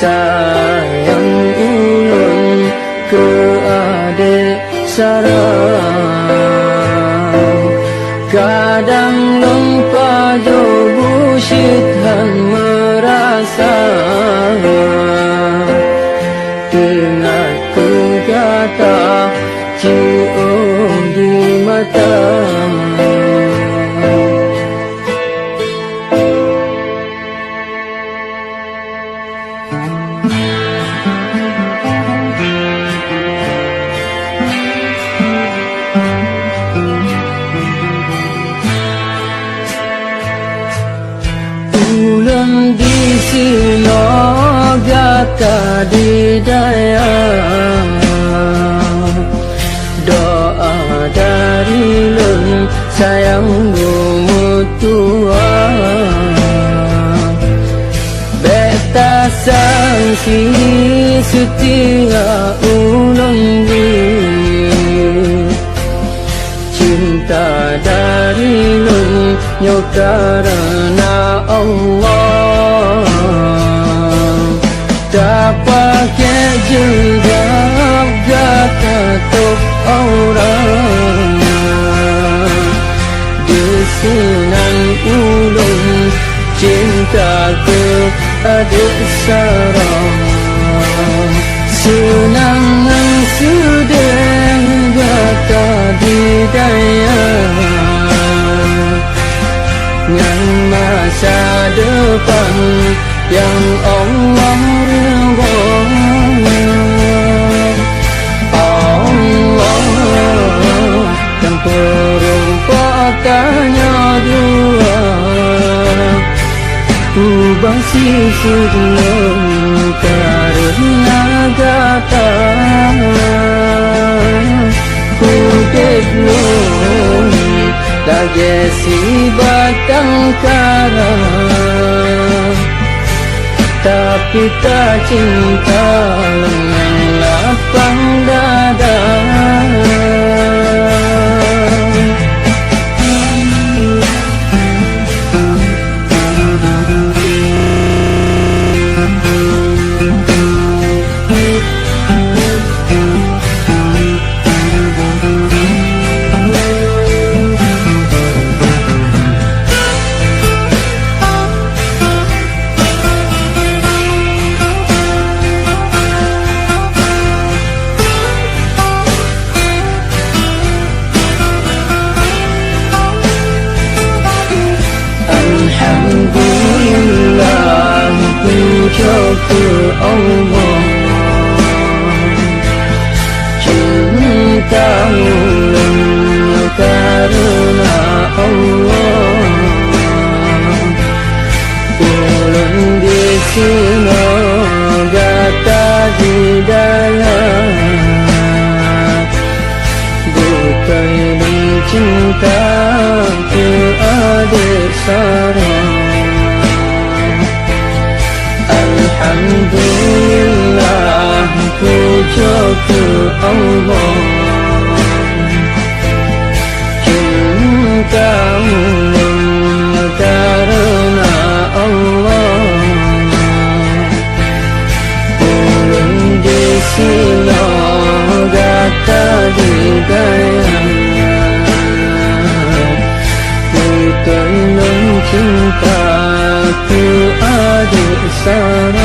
sayang ulun ke adik sarang. Kadang lupa jo busyit han merasa, ingat ku kata cium di mata. Ulun di sino gata di daya, doa dari lun sayang mutua. Beta sangsi setia ulun di cinta dari lun nyo karena Allah. Tak pakai jilbab gata tok orang, di sinan ulun cinta ke adik sarang. Senangan sedih gata di daya, dengan masa depan yang Allah ridha. Allah yang perumpatannya dua, ubah sisir lun karena gata. Kudek lun lagi si batang kara, tapi tak cinta dengan lapang dada. Alhamdulillah puja ke Allah, cinta ulun karena Allah. Ulun di sino gata di dalam, bukan cinta ke adik sarang. Alhamdulillah puja ke Allah, cinta ulun karena Allah. Ulun di sino gata di daya, bukan cinta ku adik sarang.